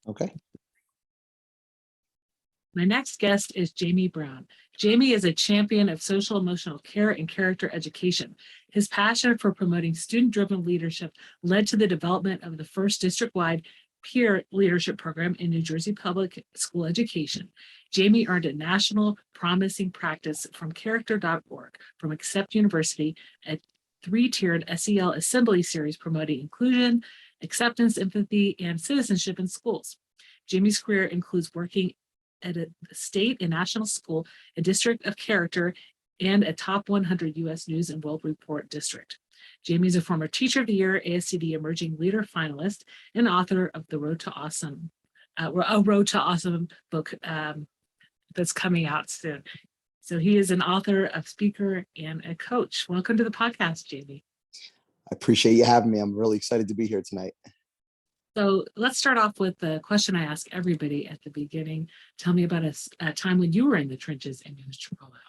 Okay. My next guest is Jamie Brown. Jamie is a champion of social emotional care and character education. His passion for promoting student-driven leadership led to the development of the first district-wide peer leadership program in New Jersey public school education. Jamie earned a national promising practice from character.org from Accept University, a three-tiered SEL assembly series promoting inclusion, acceptance, empathy, and citizenship in schools. Jamie's career includes working at a state and national school, a district of character, and a top 100 U.S. News and World Report district. Jamie is a former Teacher of the Year, ASCD Emerging Leader Finalist, and author of The Road to Awesome, a Road to Awesome book that's coming out soon. So he is an author, a speaker, and a coach. Welcome to the podcast, Jamie. I appreciate you having me. I'm really excited to be here tonight. So let's start off with the question I ask everybody at the beginning. Tell me about a time when you were in the trenches and you was trouble out.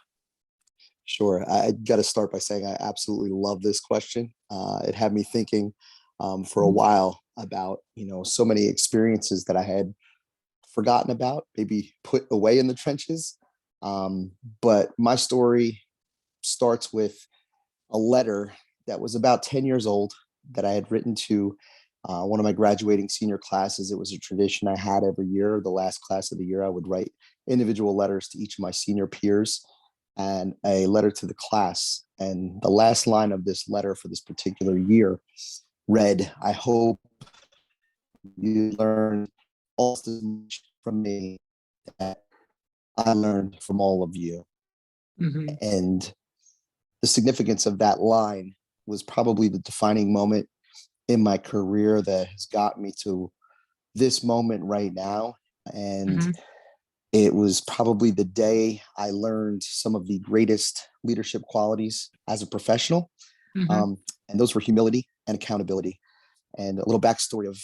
Sure. I got to start by saying I absolutely love this question. It had me thinking for a while about, so many experiences that I had forgotten about, maybe put away in the trenches. But my story starts with a letter that was about 10 years old that I had written to one of my graduating senior classes. It was a tradition I had every year. The last class of the year, I would write individual letters to each of my senior peers and a letter to the class. And the last line of this letter for this particular year read, "I hope you learn almost as much from me that I learned from all of you." Mm-hmm. And the significance of that line was probably the defining moment in my career that has got me to this moment right now. And it was probably the day I learned some of the greatest leadership qualities as a professional. And those were humility and accountability. And a little backstory of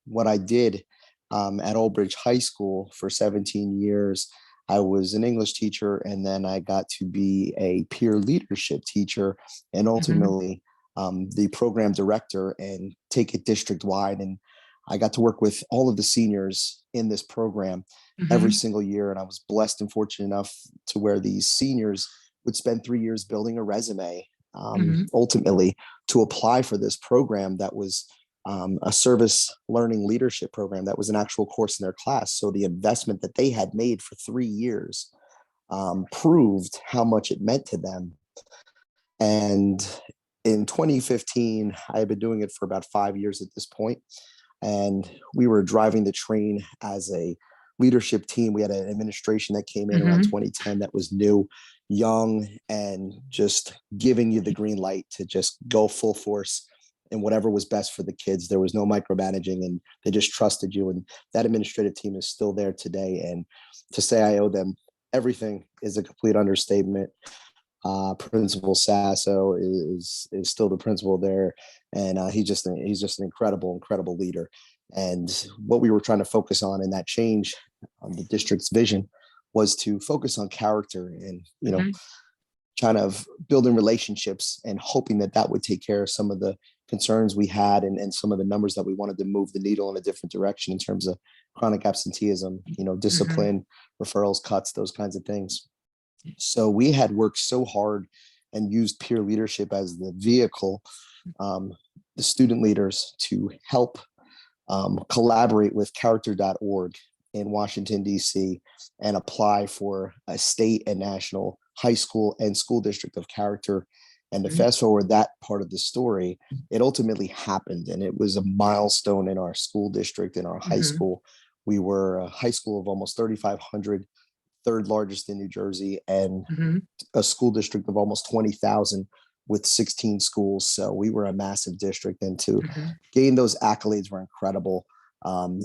what I did at Old Bridge High School for 17 years. I was an English teacher, and then I got to be a peer leadership teacher, and ultimately the program director, and take it district wide. And I got to work with all of the seniors in this program every single year. And I was blessed and fortunate enough to where these seniors would spend 3 years building a resume, ultimately to apply for this program that was a service learning leadership program that was an actual course in their class. So the investment that they had made for 3 years proved how much it meant to them. And in 2015, I had been doing it for about 5 years at this point, and we were driving the train as a leadership team. We had an administration that came in around 2010 that was new, young, and just giving you the green light to just go full force and whatever was best for the kids. There was no micromanaging, and they just trusted you. And that administrative team is still there today. And to say I owe them everything is a complete understatement. Principal Sasso is still the principal there, and he's just an incredible leader. And what we were trying to focus on in that change on the district's vision was to focus on character and kind of building relationships and hoping that would take care of some of the concerns we had and some of the numbers that we wanted to move the needle in a different direction in terms of chronic absenteeism, discipline, referrals, cuts, those kinds of things. So we had worked so hard and used peer leadership as the vehicle, the student leaders, to help collaborate with character.org in Washington, D.C. and apply for a state and national high school and school district of character. And to fast forward that part of the story, it ultimately happened. And it was a milestone in our school district, in our high school. We were a high school of almost 3,500, third largest in New Jersey, and a school district of almost 20,000 with 16 schools. So we were a massive district, and to gain those accolades were incredible.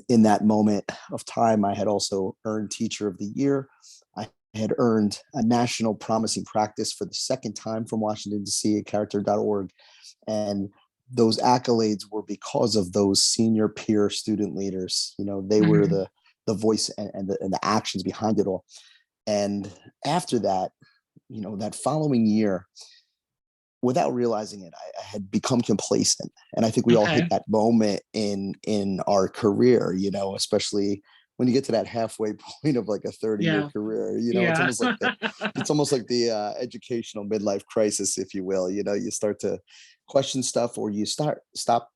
In that moment of time, I had also earned Teacher of the Year. I had earned a national promising practice for the second time from Washington, D.C. at character.org. And those accolades were because of those senior peer student leaders. They were the voice and the actions behind it all. And after that, that following year, without realizing it, I had become complacent. And I think we all hit Okay. that moment in our career, especially when you get to that halfway point of like a 30-year Yeah. career. It's Yeah. almost like the educational midlife crisis, if you will. You start to question stuff, or you stop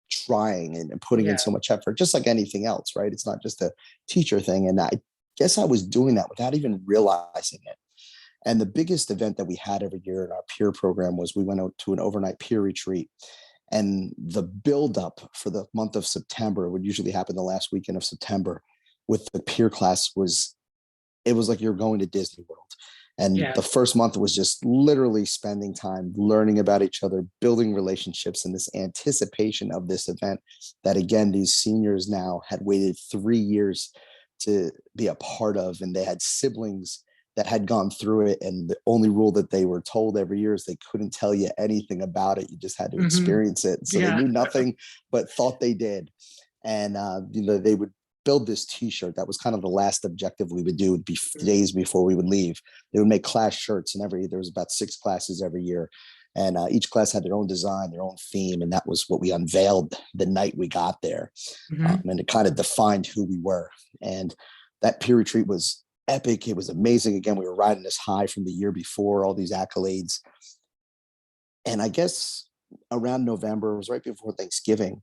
trying and putting in Yeah. so much effort, just like anything else, right? It's not just a teacher thing. And I guess I was doing that without even realizing it. And the biggest event that we had every year in our peer program was we went out to an overnight peer retreat. And the buildup for the month of September would usually happen the last weekend of September with the peer class. It was like you're going to Disney World. And Yeah. the first month was just literally spending time learning about each other, building relationships, and this anticipation of this event that, again, these seniors now had waited 3 years to be a part of. And they had siblings that had gone through it. And the only rule that they were told every year is they couldn't tell you anything about it. You just had to Hmm. experience it. So they Yeah. knew nothing, but thought they did. And they would build this t-shirt. That was kind of the last objective we would do. Would be days before we would leave. They would make class shirts, and there was about 6 classes every year. And each class had their own design, their own theme. And that was what we unveiled the night we got there. Hmm. And it kind of defined who we were. And that peer retreat was epic. It was amazing. Again, we were riding this high from the year before, all these accolades. And I guess around November, it was right before Thanksgiving,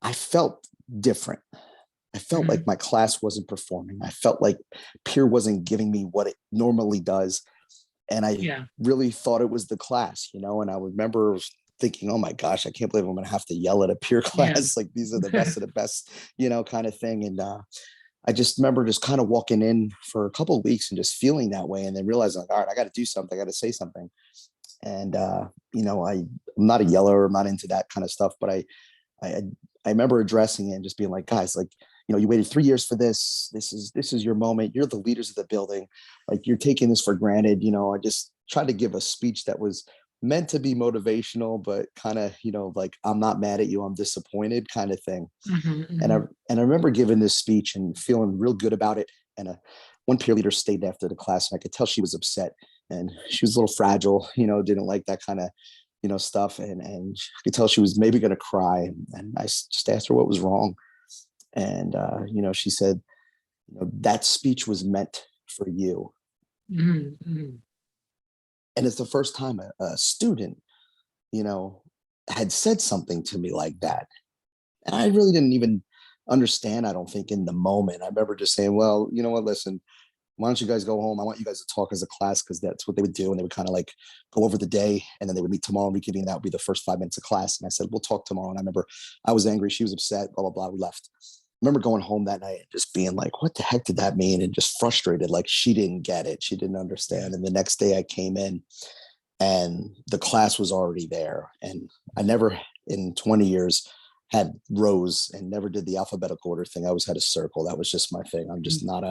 I felt different. I felt Hmm. like my class wasn't performing. I felt like peer wasn't giving me what it normally does. And I Yeah. really thought it was the class, and I remember thinking, oh my gosh, I can't believe I'm going to have to yell at a peer Yeah. class. Like, these are the best of the best, kind of thing. And I just remember just kind of walking in for a couple of weeks and just feeling that way. And then realizing, like, all right, I got to do something. I got to say something. And, I'm not a yeller. I'm not into that kind of stuff, but I I remember addressing it and just being like, guys, like, you waited 3 years for this. This is your moment. You're the leaders of the building. Like, you're taking this for granted. I just tried to give a speech that was meant to be motivational, but kind of, like, I'm not mad at you, I'm disappointed kind of thing. Hmm. And I Hmm. and I remember giving this speech and feeling real good about it. And one peer leader stayed after the class, and I could tell she was upset, and she was a little fragile, didn't like that kind of, stuff. And I could tell she was maybe going to cry. And I just asked her what was wrong. And, she said, that speech was meant for you. Hmm. Hmm. And it's the first time a student, you know, had said something to me like that. And I really didn't even understand, I don't think, in the moment. I remember just saying, well, you know what, listen, why don't you guys go home? I want you guys to talk as a class, because that's what they would do. And they would kind of like go over the day, and then they would meet tomorrow and reconvene. That would be the first 5 minutes of class. And I said, we'll talk tomorrow. And I remember I was angry. She was upset, blah, blah, blah. We left. I remember going home that night and just being like, what the heck did that mean? And just frustrated. Like, she didn't get it. She didn't understand. And the next day I came in and the class was already there. And I never in 20 years had rows, and never did the alphabetical order thing. I always had a circle. That was just my thing. I'm just not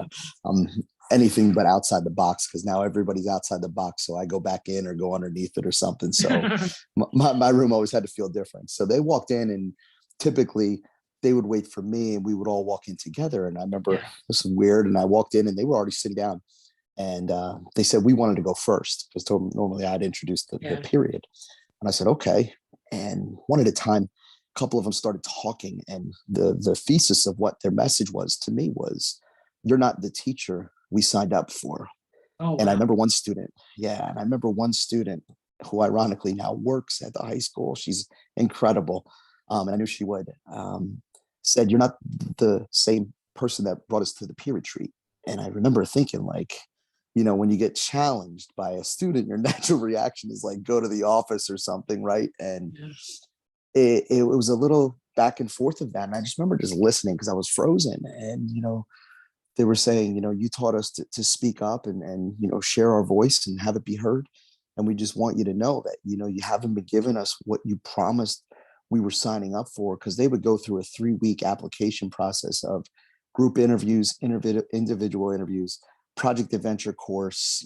um anything but outside the box, because now everybody's outside the box. So I go back in or go underneath it or something. So my room always had to feel different. So they walked in, and typically they would wait for me, and we would all walk in together. And I remember Yeah. this was weird. And I walked in and they were already sitting down, and they said we wanted to go first, because normally I'd introduce the Yeah. period. And I said, okay. And one at a time, a couple of them started talking. And the thesis of what their message was to me was, you're not the teacher we signed up for. Oh, And I wow. remember one student, yeah. And I remember one student who ironically now works at the high school. She's incredible. And I knew she would, said, you're not the same person that brought us to the peer retreat. And I remember thinking, like, when you get challenged by a student, your natural reaction is like, go to the office or something, right? And Yeah. it was a little back and forth of that. And I just remember just listening, because I was frozen. And, they were saying, you taught us to speak up and, share our voice and have it be heard. And we just want you to know that, you haven't been giving us what you promised we were signing up for. Because they would go through a 3-week application process of group interviews, individual interviews, project adventure course.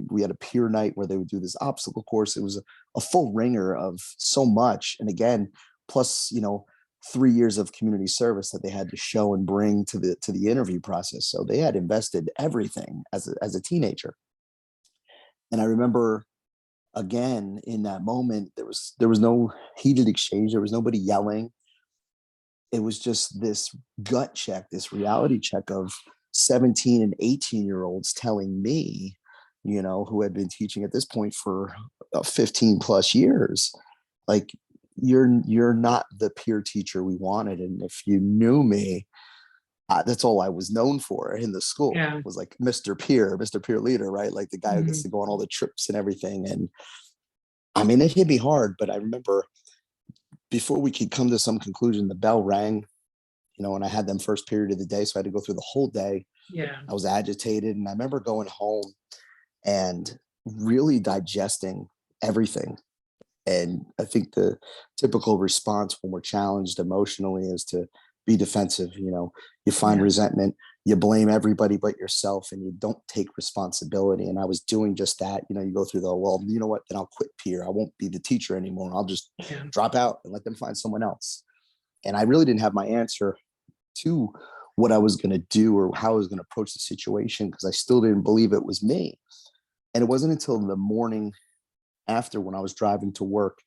We had a peer night where they would do this obstacle course. It was a full ringer of so much. And again, plus, 3 years of community service that they had to show and bring to the interview process. So they had invested everything as a teenager. And I remember again, in that moment, there was no heated exchange. There was nobody yelling. It was just this gut check, this reality check of 17 and 18-year-olds telling me, who had been teaching at this point for 15 plus years, like, you're not the peer teacher we wanted. And if you knew me, that's all I was known for in the school, Yeah. was like Mr. Peer Leader, right? Like the guy who gets to go on all the trips and everything. And I mean, it hit me hard, but I remember before we could come to some conclusion, the bell rang, and I had them first period of the day. So I had to go through the whole day. Yeah. I was agitated. And I remember going home and really digesting everything. And I think the typical response when we're challenged emotionally is to be defensive. You find Yeah. resentment, you blame everybody but yourself, and you don't take responsibility. And I was doing just that. You go through well, you know what, then I'll quit peer. I won't be the teacher anymore. I'll just drop out and let them find someone else. And I really didn't have my answer to what I was going to do or how I was going to approach the situation, because I still didn't believe it was me. And it wasn't until the morning after, when I was driving to work,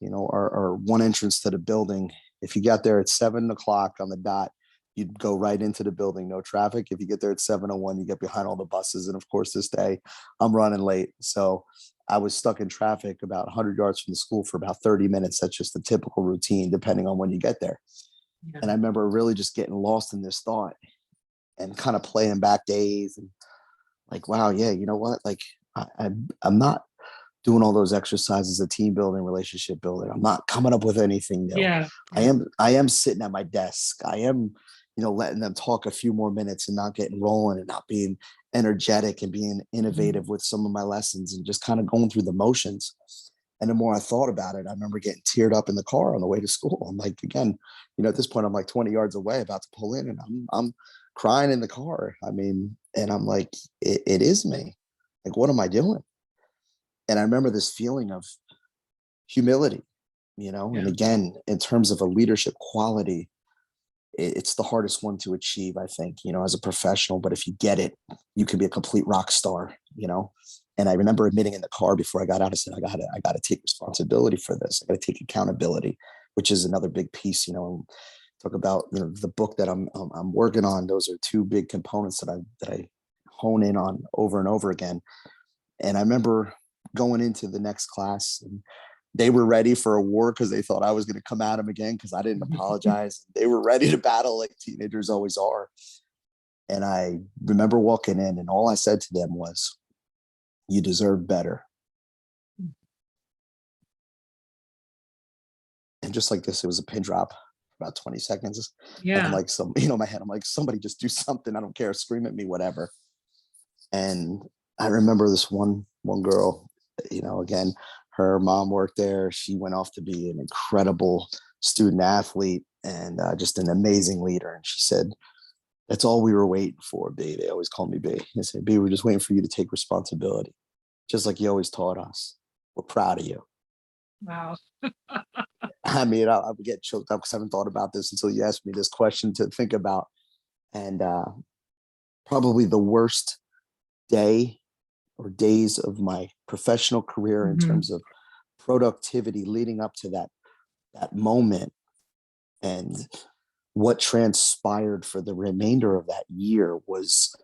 our one entrance to the building, if you got there at 7 o'clock on the dot, you'd go right into the building, no traffic. If you get there at 7:01, you get behind all the buses. And of course, this day I'm running late. So I was stuck in traffic about 100 yards from the school for about 30 minutes. That's just the typical routine, depending on when you get there. Yeah. And I remember really just getting lost in this thought and kind of playing back days and like, wow, yeah, you know what? Like, I'm not doing all those exercises of team building, relationship building. I'm not coming up with anything new. Yeah. I am sitting at my desk. I am, letting them talk a few more minutes and not getting rolling and not being energetic and being innovative with some of my lessons and just kind of going through the motions. And the more I thought about it, I remember getting teared up in the car on the way to school. I'm like, again, at this point, I'm like 20 yards away, about to pull in, and I'm crying in the car. I mean, and I'm like, it is me. Like, what am I doing? And I remember this feeling of humility, and again, in terms of a leadership quality, it's the hardest one to achieve, I think, as a professional. But if you get it, you can be a complete rock star. And I remember admitting in the car before I got out, I said, I gotta take responsibility for this. I gotta take accountability, which is another big piece, talk about, the book that I'm working on. Those are two big components that I hone in on over and over again. And I remember going into the next class, and they were ready for a war because they thought I was going to come at them again because I didn't apologize. They were ready to battle like teenagers always are. And I remember walking in, and all I said to them was, "You deserve better." And just like this, it was a pin drop for about 20 seconds. And I'm Yeah. like, my head, I'm like, somebody just do something. I don't care. Scream at me, whatever. And I remember this one girl, again, her mom worked there. She went off to be an incredible student athlete and just an amazing leader. And she said, "That's all we were waiting for, B." They always call me B. They said, "B, we're just waiting for you to take responsibility, just like you always taught us. We're proud of you." Wow. I mean, I would get choked up because I haven't thought about this until you asked me this question to think about. And probably the worst day or days of my professional career in terms of productivity leading up to that moment, and what transpired for the remainder of that year was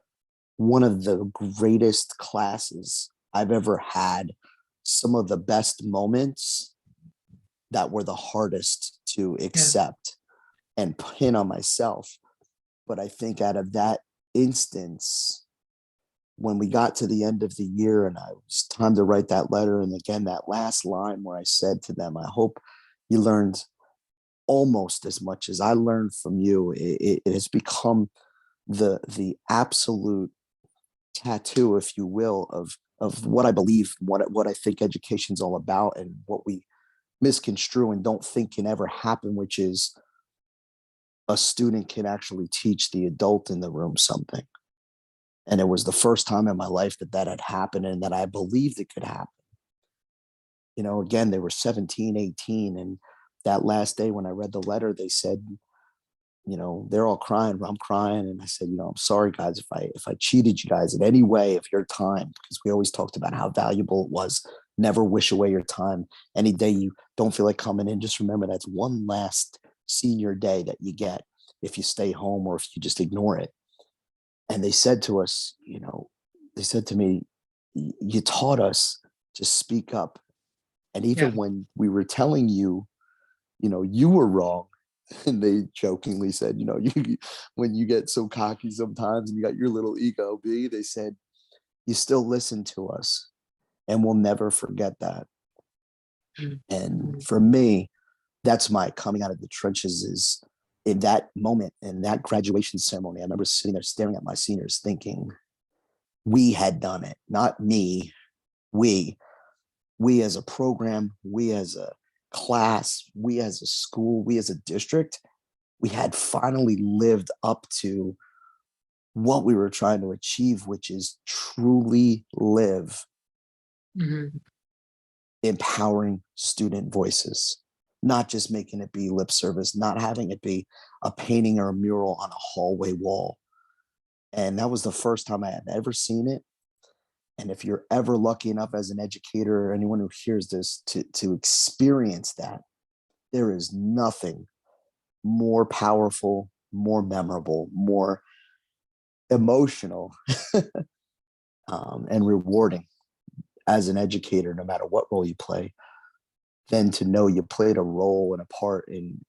one of the greatest classes I've ever had. Some of the best moments that were the hardest to accept and pin on myself. But I think out of that instance, when we got to the end of the year and it was time to write that letter, and again, that last line where I said to them, "I hope you learned almost as much as I learned from you," it has become the absolute tattoo, if you will, of what I believe, what I think education's all about, and what we misconstrue and don't think can ever happen, which is a student can actually teach the adult in the room something. And it was the first time in my life that had happened and that I believed it could happen. Again, they were 17, 18. And that last day when I read the letter, they said, they're all crying. I'm crying. And I said, "I'm sorry, guys, if I cheated you guys in any way of your time," because we always talked about how valuable it was Never wish away your time. Any day you don't feel like coming in, just remember that's one last senior day that you get if you stay home or if you just ignore it. And they said to us, they said to me, you taught us to speak up. And Yeah. even when we were telling you, you were wrong, and they jokingly said, when you get so cocky sometimes and you got your little ego, they said, you still listen to us and we'll never forget that. And for me, that's my coming out of the trenches is in that moment, in that graduation ceremony. I remember sitting there staring at my seniors thinking, we had done it, not me. We as a program, we as a class, we as a school, we as a district, we had finally lived up to what we were trying to achieve, which is truly live empowering student voices, not just making it be lip service, not having it be a painting or a mural on a hallway wall. And that was the first time I had ever seen it. And if you're ever lucky enough as an educator or anyone who hears this to experience that, there is nothing more powerful, more memorable, more emotional and rewarding as an educator, no matter what role you play, than to know you played a role and a part in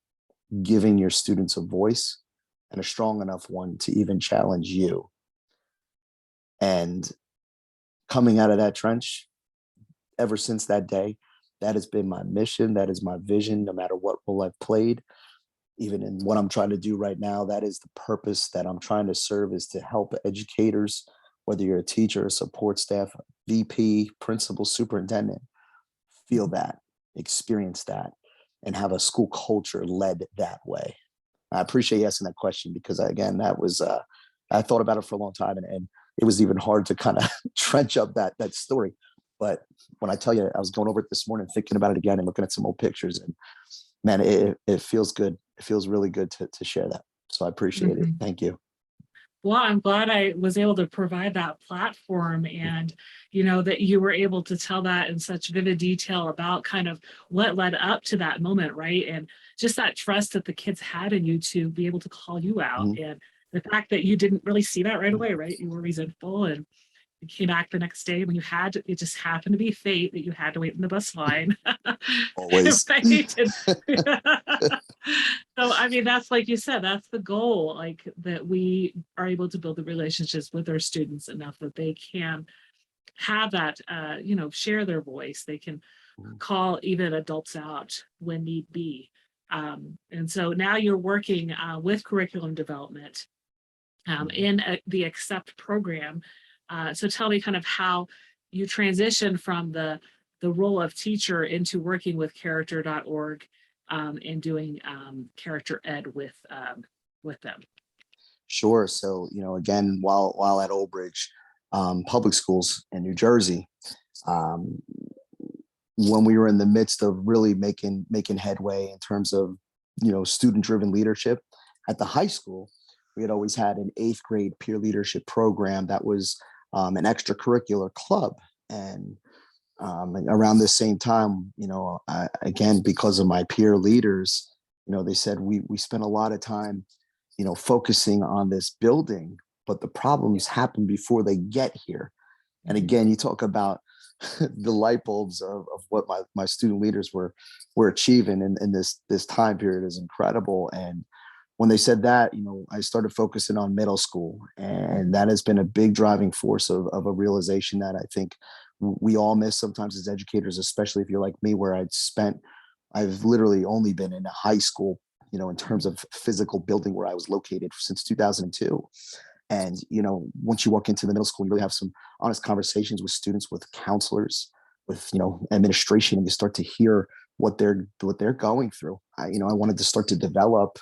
giving your students a voice, and a strong enough one to even challenge you. And coming out of that trench, ever since that day, that has been my mission. That is my vision, no matter what role I've played. Even in what I'm trying to do right now, that is the purpose that I'm trying to serve, is to help educators, whether you're a teacher, a support staff, VP, principal, superintendent, feel that, experience that, and have a school culture led that way. I appreciate you asking that question, because again, that was, I thought about it for a long time, and it was even hard to kind of trench up that story. But when I tell you, I was going over it this morning, thinking about it again and looking at some old pictures, and man, it feels good. It feels really good to share that. So I appreciate it. Thank you. Well, I'm glad I was able to provide that platform, and, that you were able to tell that in such vivid detail about kind of what led up to that moment, right? And just that trust that the kids had in you to be able to call you out. And the fact that you didn't really see that right away, right? You were resentful, and you came back the next day when you had to, it just happened to be fate that you had to wait in the bus line. Always. Right? So, I mean, that's like you said, that's the goal, like that we are able to build the relationships with our students enough that they can have that, share their voice. They can call even adults out when need be. And so now you're working with curriculum development in the ACCEPT program. So tell me kind of how you transition from the role of teacher into working with character.org and doing character ed with them. Sure. So, again, while at Old Bridge Public Schools in New Jersey, when we were in the midst of really making headway in terms of, student-driven leadership at the high school, we had always had an 8th grade peer leadership program that was an extracurricular club. And around the same time, again, because of my peer leaders, they said we spent a lot of time, focusing on this building, but the problems happen before they get here. And again, you talk about the light bulbs of what my student leaders were achieving in this time period is incredible. And when they said that, I started focusing on middle school, and that has been a big driving force of a realization that I think we all miss sometimes as educators, especially if you're like me, where I've literally only been in a high school, in terms of physical building where I was located since 2002. And, once you walk into the middle school, you really have some honest conversations with students, with counselors, with, administration, and you start to hear what they're going through. I wanted to start to develop,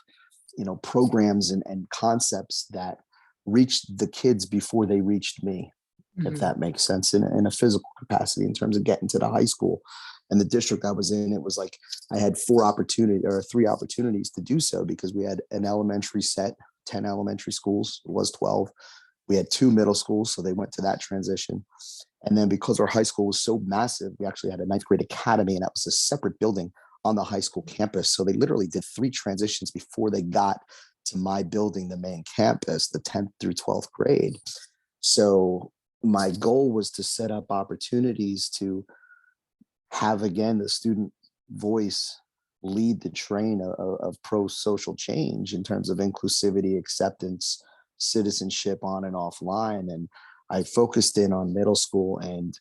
programs and concepts that reached the kids before they reached me, if that makes sense, in a physical capacity, in terms of getting to the high school. And the district I was in, it was like I had 3 opportunities to do so, because we had an elementary set, 10 elementary schools. It was 12. We had 2 middle schools, so they went to that transition. And then because our high school was so massive, we actually had a ninth grade academy, and that was a separate building on the high school campus. So they literally did 3 transitions before they got to my building, the main campus, the 10th through 12th grade. So my goal was to set up opportunities to have, again, the student voice lead the train of pro-social change in terms of inclusivity, acceptance, citizenship on and offline. And I focused in on middle school, and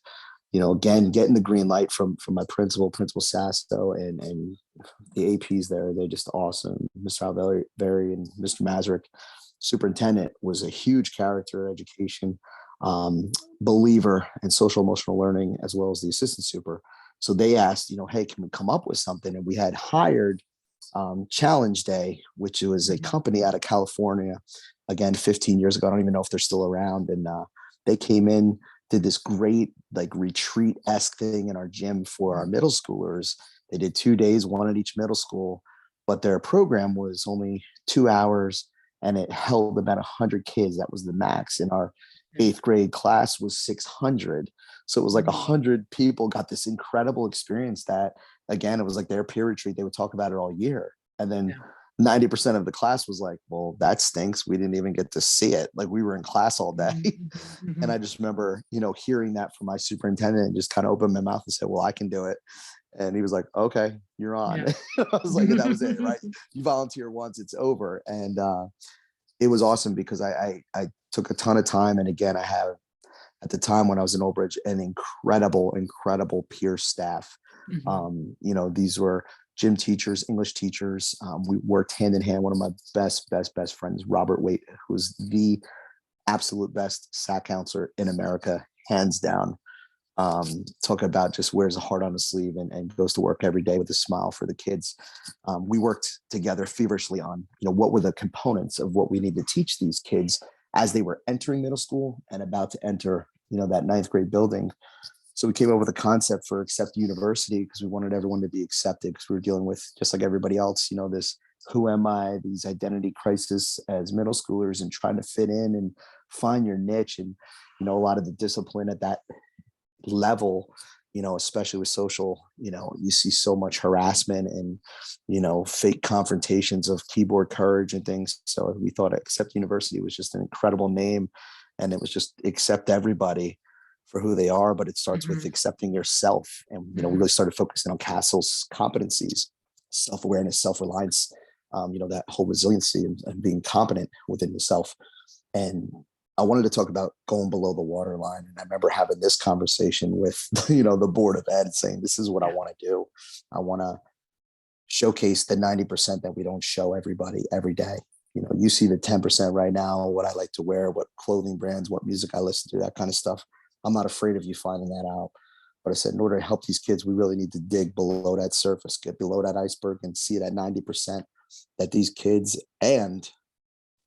again, getting the green light from my Principal Sasto, and the APs there. They're just awesome. Mr. Alveri and Mr. Mazurek. Superintendent was a huge character education believer in social emotional learning, as well as the assistant super. So they asked, hey, can we come up with something? And we had hired Challenge Day, which was a company out of California, again, 15 years ago. I don't even know if they're still around. And they came in, did this great retreat-esque thing in our gym for our middle schoolers. They did 2 days, one at each middle school, but their program was only 2 hours, and it held about 100 kids. That was the max. In our 8th grade class was 600. So it was like 100 people got this incredible experience that, again, it was like their peer retreat. They would talk about it all year. And then 90% of the class was like, well, that stinks. We didn't even get to see it. Like, we were in class all day. And I just remember, hearing that from my superintendent, and just kind of opened my mouth and said, well, I can do it. And he was like, okay, you're on. I was like, that was it, right? You volunteer once, it's over. And it was awesome because I took a ton of time. And again, I have, at the time when I was in Old Bridge, an incredible peer staff. These were gym teachers, English teachers. We worked hand in hand. One of my best friends, Robert Waite, who was the absolute best SAC counselor in America, hands down. Talk about just wears a heart on his sleeve and goes to work every day with a smile for the kids. We worked together feverishly on, what were the components of what we need to teach these kids as they were entering middle school and about to enter, that 9th grade building. So we came up with a concept for Accept University because we wanted everyone to be accepted, because we were dealing with, just like everybody else, this who am I, these identity crisis as middle schoolers, and trying to fit in and find your niche. And, a lot of the discipline at that level, especially with social, you see so much harassment and, fake confrontations of keyboard courage and things. So we thought Accept University was just an incredible name, and it was just accept everybody for who they are, but it starts with accepting yourself. And, we really started focusing on Castle's competencies, self-awareness, self-reliance, that whole resiliency and being competent within yourself. And I wanted to talk about going below the waterline. And I remember having this conversation with, the board of ed, saying, this is what I want to do. I want to showcase the 90% that we don't show everybody every day. You see the 10% right now, what I like to wear, what clothing brands, what music I listen to, that kind of stuff. I'm not afraid of you finding that out. But I said, in order to help these kids, we really need to dig below that surface, get below that iceberg, and see that 90% that these kids, and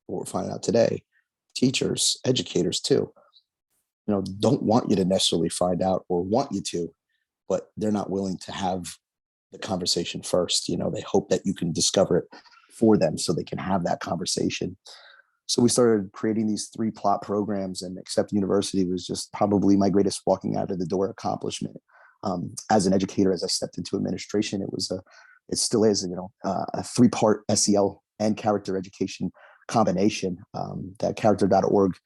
what we're finding out today, teachers, educators too, don't want you to necessarily find out, or want you to, but they're not willing to have the conversation first. They hope that you can discover it for them so they can have that conversation. So we started creating these 3 plot programs, and Accept University was just probably my greatest walking out of the door accomplishment. As an educator, as I stepped into administration, it still is, a 3-part SEL and character education combination that character.org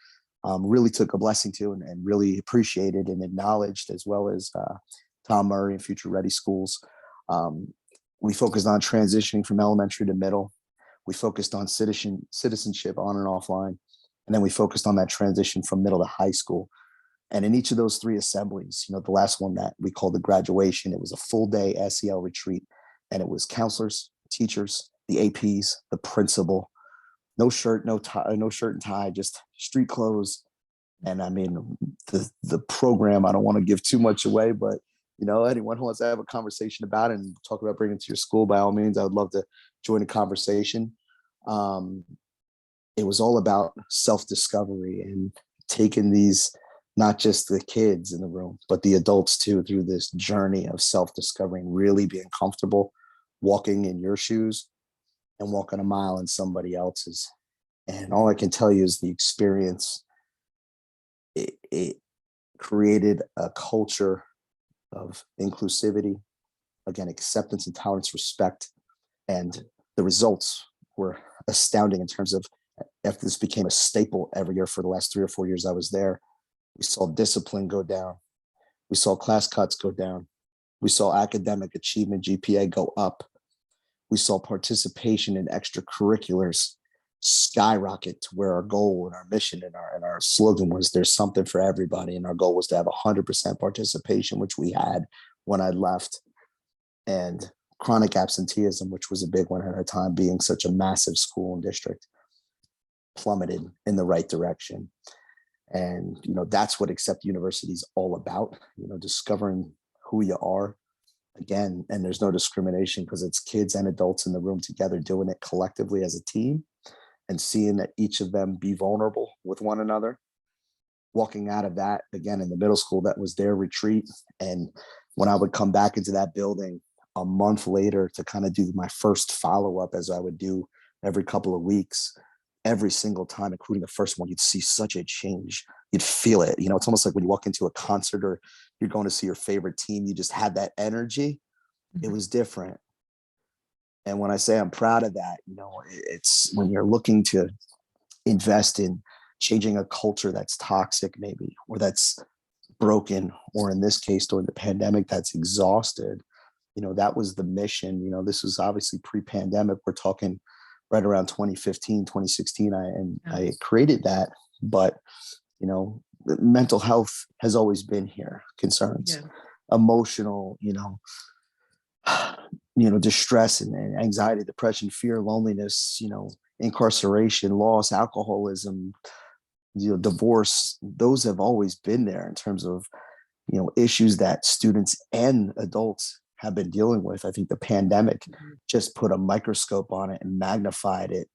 really took a blessing to, and really appreciated and acknowledged, as well as Tom Murray and Future Ready Schools. We focused on transitioning from elementary to middle. We focused on citizenship on and offline. And then we focused on that transition from middle to high school. And in each of those 3 assemblies, the last one that we called the graduation, it was a full day SEL retreat. And it was counselors, teachers, the APs, the principal, no shirt, no tie, no shirt and tie, just street clothes. And I mean, the program, I don't want to give too much away, but anyone who wants to have a conversation about it and talk about bringing it to your school, by all means, I would love to join the conversation. It was all about self-discovery and taking these, not just the kids in the room, but the adults too, through this journey of self-discovering, really being comfortable walking in your shoes and walking a mile in somebody else's. And all I can tell you is the experience, it created a culture of inclusivity, again, acceptance and tolerance, respect. And the results were astounding in terms of, after this became a staple every year for the last 3 or 4 years I was there, we saw discipline go down. We saw class cuts go down. We saw academic achievement GPA go up. We saw participation in extracurriculars skyrocket to where our goal and our mission and our slogan was, there's something for everybody. And our goal was to have 100% participation, which we had when I left. And chronic absenteeism, which was a big one at our time, being such a massive school and district, plummeted in the right direction. And, that's what Accept University is all about, discovering who you are again. And there's no discrimination because it's kids and adults in the room together doing it collectively as a team, and seeing that each of them be vulnerable with one another. Walking out of that, again, in the middle school, that was their retreat. And when I would come back into that building a month later to kind of do my first follow-up, as I would do every couple of weeks, every single time, including the first one, you'd see such a change. You'd feel it. It's almost like when you walk into a concert or you're going to see your favorite team, you just had that energy. It was different. And when I say I'm proud of that, it's when you're looking to invest in changing a culture that's toxic, maybe, or that's broken, or in this case, during the pandemic, that's exhausted. That was the mission. This was obviously pre-pandemic. We're talking right around 2015, 2016. I created that, but, mental health has always been here, concerns, emotional, distress and anxiety, depression, fear, loneliness, incarceration, loss, alcoholism, divorce. Those have always been there in terms of, issues that students and adults have been dealing with. I think the pandemic just put a microscope on it and magnified it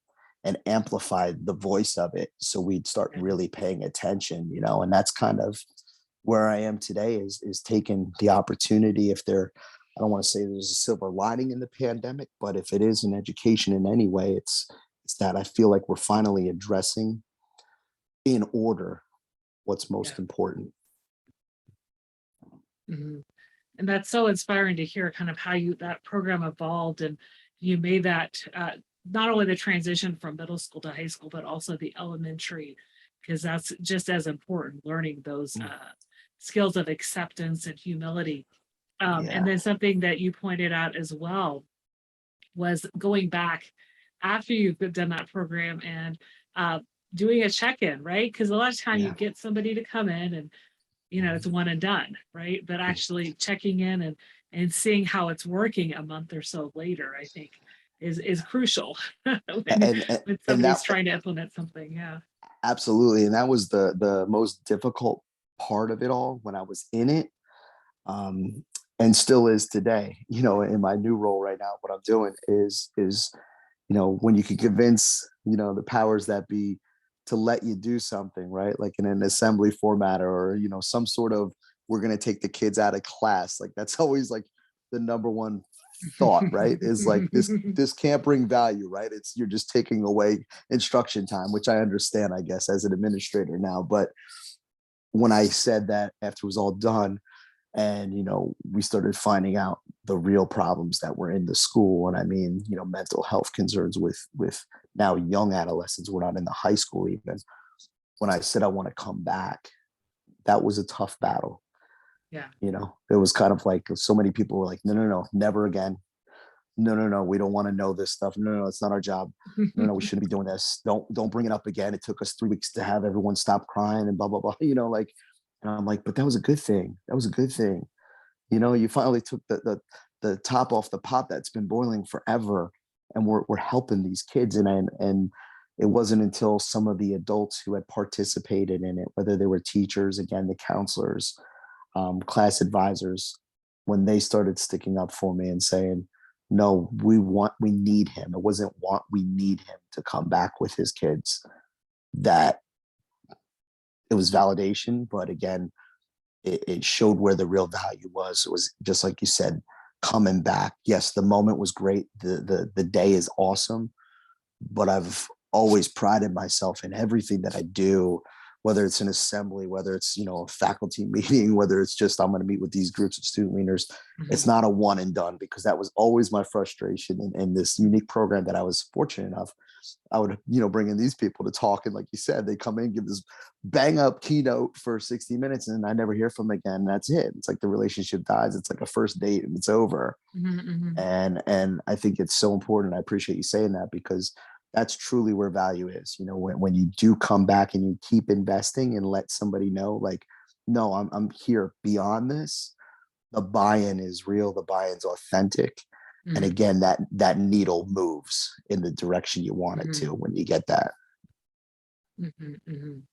and amplified the voice of it. So we'd start really paying attention, and that's kind of where I am today, is taking the opportunity. If there, I don't want to say there's a silver lining in the pandemic, but if it is in education in any way, it's that I feel like we're finally addressing in order what's most important. Mm-hmm. And that's so inspiring to hear kind of how that program evolved, and you made that not only the transition from middle school to high school, but also the elementary, because that's just as important, learning those skills of acceptance and humility. And then something that you pointed out as well was going back after you've done that program and doing a check-in, right? Because a lot of time you get somebody to come in and, it's one and done, right? But actually checking in and seeing how it's working a month or so later, I think is crucial when somebody's trying to implement something. Yeah. Absolutely. And that was the most difficult part of it all when I was in it. And still is today, in my new role right now. What I'm doing is when you can convince, the powers that be to let you do something, right? Like in an assembly format, or, some sort of, we're going to take the kids out of class. Like that's always like the number one thought, right? Is like, this can't bring value, right? You're just taking away instruction time, which I understand, I guess, as an administrator now. But when I said that after it was all done, and, we started finding out the real problems that were in the school. And I mean, mental health concerns with now young adolescents. We're not in the high school even. When I said I want to come back, that was a tough battle. Yeah. It was kind of like so many people were like, no, never again. No, we don't want to know this stuff. No, it's not our job. No, we shouldn't be doing this. Don't bring it up again. It took us 3 weeks to have everyone stop crying and blah, blah, blah, and I'm like, but that was a good thing. That was a good thing. You finally took the top off the pot that's been boiling forever, and we're helping these kids. And it wasn't until some of the adults who had participated in it, whether they were teachers, again, the counselors, class advisors, when they started sticking up for me and saying, no, we need him. It wasn't we need him to come back with his kids. That it was validation, but again, it showed where the real value was. It was just like you said, coming back. Yes, the moment was great. The day is awesome, but I've always prided myself in everything that I do, whether it's an assembly, whether it's, a faculty meeting, whether it's just I'm going to meet with these groups of student leaders. It's not a one and done, because that was always my frustration in this unique program that I was fortunate enough. I would, bring in these people to talk. And like you said, they come in, give this bang up keynote for 60 minutes and I never hear from them again. That's it. It's like the relationship dies. It's like a first date and it's over. And I think it's so important. I appreciate you saying that, because that's truly where value is. When you do come back and you keep investing and let somebody know, like, no, I'm here beyond this. The buy-in is real. The buy-in's authentic. And again, that needle moves in the direction you want it to when you get that.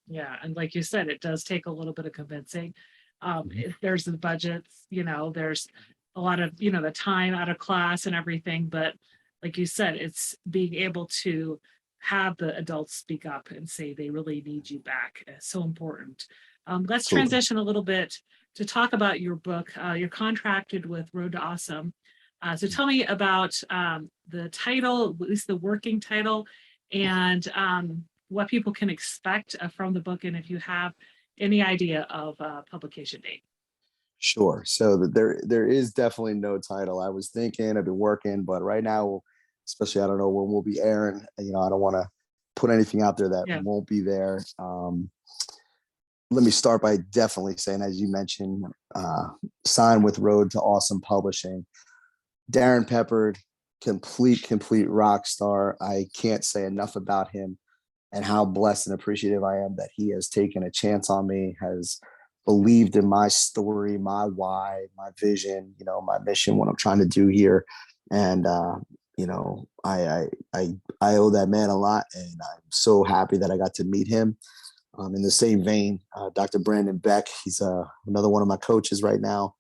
Yeah. And like you said, it does take a little bit of convincing. If there's the budgets, there's a lot of, the time out of class and everything. But like you said, it's being able to have the adults speak up and say they really need you back. It's so important. Let's transition a little bit to talk about your book. You're contracted with Road to Awesome. So tell me about the title, at least the working title, and what people can expect from the book, and if you have any idea of publication date. Sure. So there is definitely no title. I was thinking, I've been working, but right now, especially, I don't know when we'll be airing. I don't want to put anything out there that won't be there. Let me start by definitely saying, as you mentioned, sign with Road to Awesome Publishing. Darren Peppard, complete rock star. I can't say enough about him and how blessed and appreciative I am that he has taken a chance on me, has believed in my story, my why, my vision, my mission, what I'm trying to do here. And, I owe that man a lot, and I'm so happy that I got to meet him. In the same vein, Dr. Brandon Beck, he's another one of my coaches right now,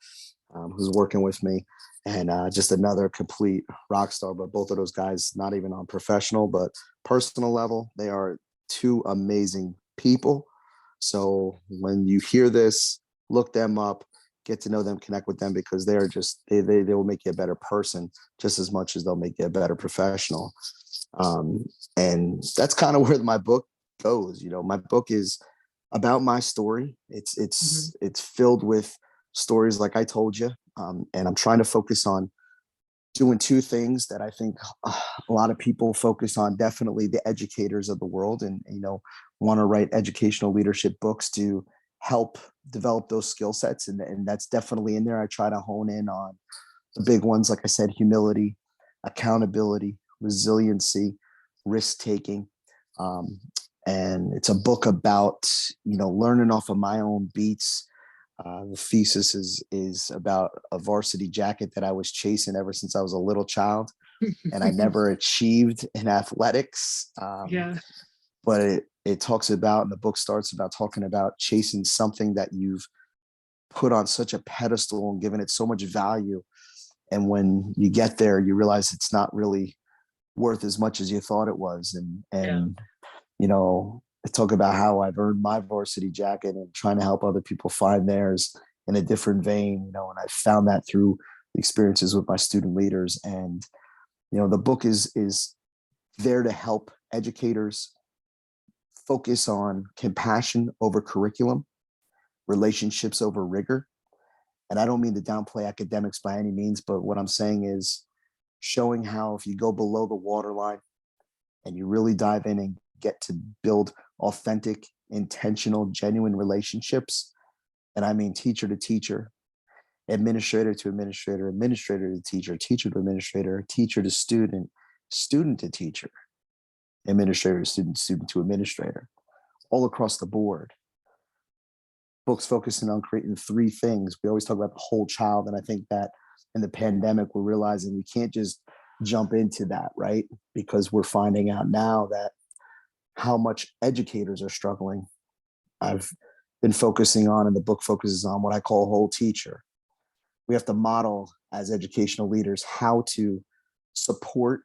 who's working with me. And just another complete rock star. But both of those guys, not even on professional, but personal level, they are two amazing people. So when you hear this, look them up, get to know them, connect with them, because they're just, they will make you a better person just as much as they'll make you a better professional. And that's kind of where my book goes. My book is about my story. It's filled with stories like I told you. And I'm trying to focus on doing two things that I think a lot of people focus on. Definitely the educators of the world, and want to write educational leadership books to help develop those skill sets, and that's definitely in there. I try to hone in on the big ones, like I said: humility, accountability, resiliency, risk taking. And it's a book about learning off of my own beats. The thesis is about a varsity jacket that I was chasing ever since I was a little child, and I never achieved in athletics. But it talks about, and the book starts about talking about chasing something that you've put on such a pedestal and given it so much value. And when you get there, you realize it's not really worth as much as you thought it was. And I talk about how I've earned my varsity jacket and trying to help other people find theirs in a different vein, and I found that through experiences with my student leaders. And, the book is there to help educators focus on compassion over curriculum, relationships over rigor. And I don't mean to downplay academics by any means, but what I'm saying is showing how if you go below the waterline and you really dive in and get to build authentic, intentional, genuine relationships. And I mean teacher to teacher, administrator to administrator, administrator to teacher, teacher to administrator, teacher to student, student to teacher, administrator to student, student to administrator, all across the board. Books focusing on creating three things. We always talk about the whole child. And I think that in the pandemic, we're realizing we can't just jump into that, right? Because we're finding out now that how much educators are struggling. I've been focusing on, and the book focuses on, what I call whole teacher. We have to model as educational leaders how to support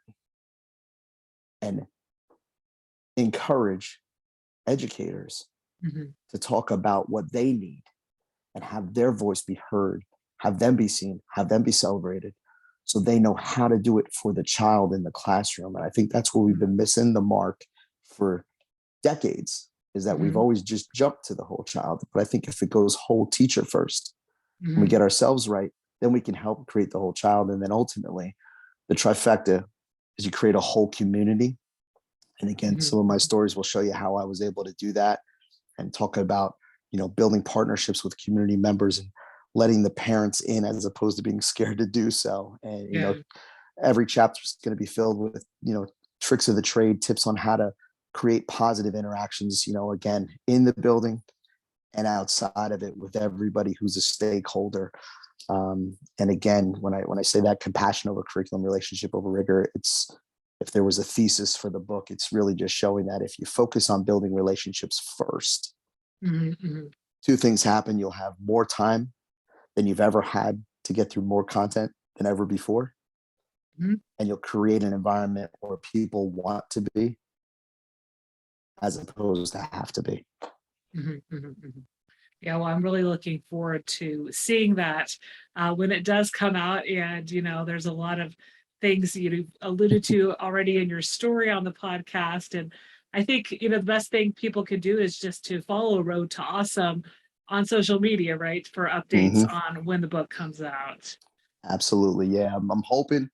and encourage educators to talk about what they need and have their voice be heard, have them be seen, have them be celebrated, so they know how to do it for the child in the classroom. And I think that's where we've been missing the mark for decades, is that we've always just jumped to the whole child. But I think if it goes whole teacher first, and we get ourselves right, then we can help create the whole child. And then ultimately, the trifecta is you create a whole community. And again, some of my stories will show you how I was able to do that, and talk about, building partnerships with community members and letting the parents in as opposed to being scared to do so. And, every chapter is going to be filled with, tricks of the trade, tips on how to create positive interactions, again, in the building and outside of it with everybody who's a stakeholder. And again, when I say that compassion over curriculum, relationship over rigor, it's, if there was a thesis for the book, it's really just showing that if you focus on building relationships first, two things happen. You'll have more time than you've ever had to get through more content than ever before. And you'll create an environment where people want to be as opposed to have to be. Yeah, well, I'm really looking forward to seeing that when it does come out. And, there's a lot of things you alluded to already in your story on the podcast. And I think, the best thing people can do is just to follow Road to Awesome on social media, right? For updates on when the book comes out. Absolutely. Yeah. I'm hoping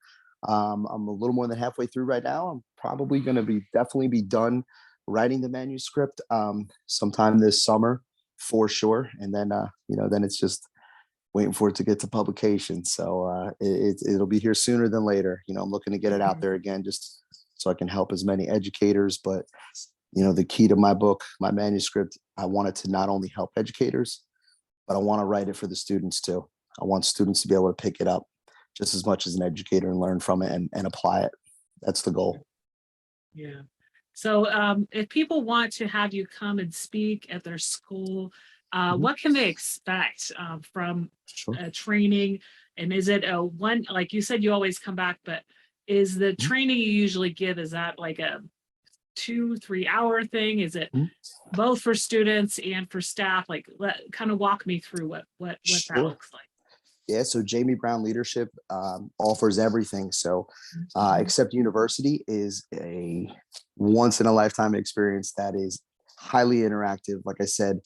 I'm a little more than halfway through right now. I'm probably going to definitely be done writing the manuscript sometime this summer for sure. And then, then it's just waiting for it to get to publication. So it'll be here sooner than later. I'm looking to get it out there again, just so I can help as many educators. But, the key to my book, my manuscript, I want it to not only help educators, but I want to write it for the students too. I want students to be able to pick it up just as much as an educator and learn from it and apply it. That's the goal. Yeah. So if people want to have you come and speak at their school, what can they expect from training? And is it a one, like you said, you always come back, but is the training you usually give, is that like a 2-3 hour thing? Is it both for students and for staff? Like, kind of walk me through what that looks like. Yeah, so Jamie Brown Leadership offers everything. So Accept University is a once in a lifetime experience that is highly interactive. Like I said,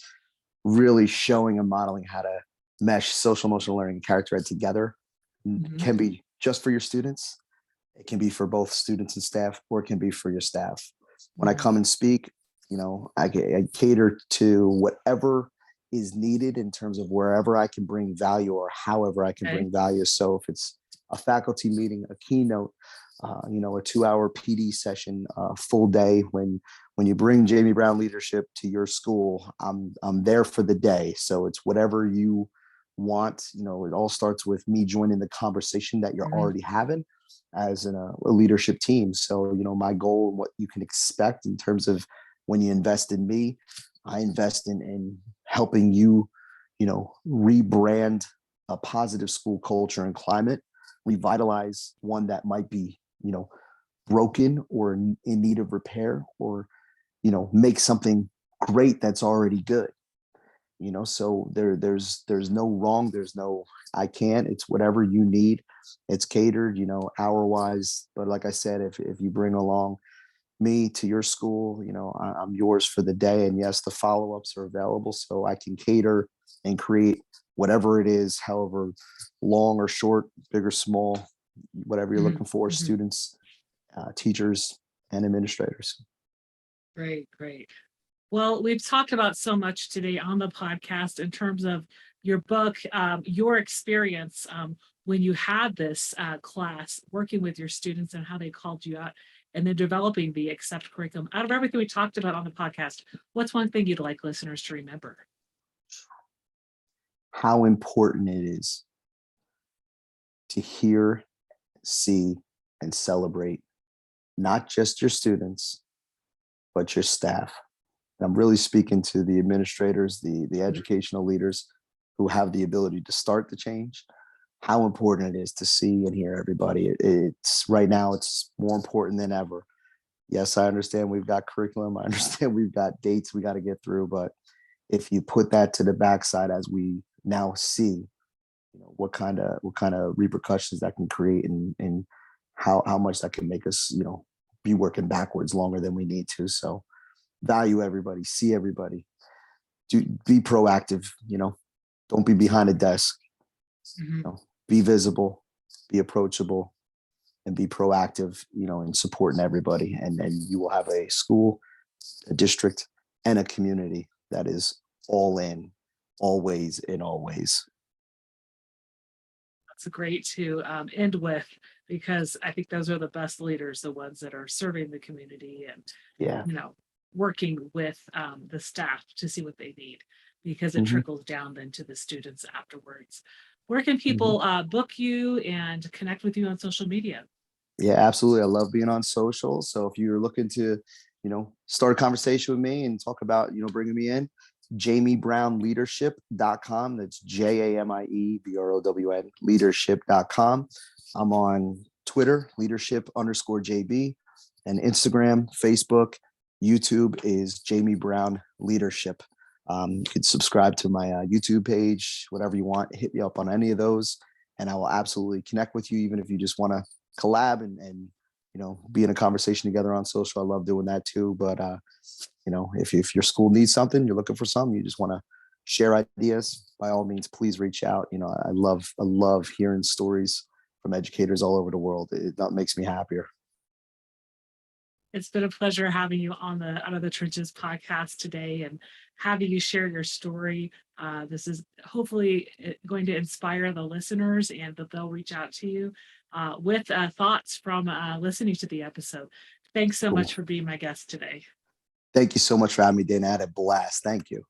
really showing and modeling how to mesh social emotional learning and character ed together. It can be just for your students. It can be for both students and staff, or it can be for your staff. When I come and speak, I cater to whatever is needed in terms of wherever I can bring value or however I can bring value. So if it's a faculty meeting, a keynote, a 2-hour PD session, full day, when you bring Jamie Brown Leadership to your school, I'm there for the day. So it's whatever you want. It all starts with me joining the conversation that you're already having as a leadership team. So, my goal and what you can expect in terms of when you invest in me, I invest in helping you, rebrand a positive school culture and climate, revitalize one that might be, broken or in need of repair, or, make something great that's already good. So there's no wrong, there's no I can't. It's whatever you need. It's catered, hour wise. But like I said, if you bring along me to your school, I'm yours for the day. And yes, the follow-ups are available, so I can cater and create whatever it is, however long or short, big or small, whatever you're looking for, students, teachers, and administrators. Great. Well, we've talked about so much today on the podcast in terms of your book, your experience when you had this class working with your students and how they called you out, and then developing the Accept curriculum. Out of everything we talked about on the podcast, what's one thing you'd like listeners to remember? How important it is to hear, see, and celebrate not just your students, but your staff. And I'm really speaking to the administrators, the educational leaders who have the ability to start the change. How important it is to see and hear everybody. It's right now, it's more important than ever. Yes, I understand we've got curriculum. I understand we've got dates we got to get through. But if you put that to the backside, as we now see, what kind of repercussions that can create, and how much that can make us, be working backwards longer than we need to. So value everybody, see everybody, be proactive, don't be behind a desk, be visible, be approachable, and be proactive, in supporting everybody. And then you will have a school, a district, and a community that is all in, always, in all ways. That's great to end with, because I think those are the best leaders, the ones that are serving the community and working with the staff to see what they need, because it trickles down then to the students afterwards. Where can people book you and connect with you on social media? Yeah, absolutely. I love being on social. So if you're looking to, start a conversation with me and talk about, bringing me in, jamiebrownleadership.com. That's JAMIEBROWN leadership.com. I'm on Twitter, leadership_JB, and Instagram, Facebook, YouTube is Jamie Brown Leadership. You can subscribe to my YouTube page, whatever you want. Hit me up on any of those, and I will absolutely connect with you, even if you just want to collab and be in a conversation together on social. I love doing that too. But if your school needs something, you're looking for something, you just want to share ideas, by all means, please reach out. I love hearing stories from educators all over the world. That makes me happier. It's been a pleasure having you on the Out of the Trenches podcast today and having you share your story. This is hopefully going to inspire the listeners, and that they'll reach out to you with thoughts from listening to the episode. Thanks so much for being my guest today. Thank you so much for having me, Dana. I had a blast. Thank you.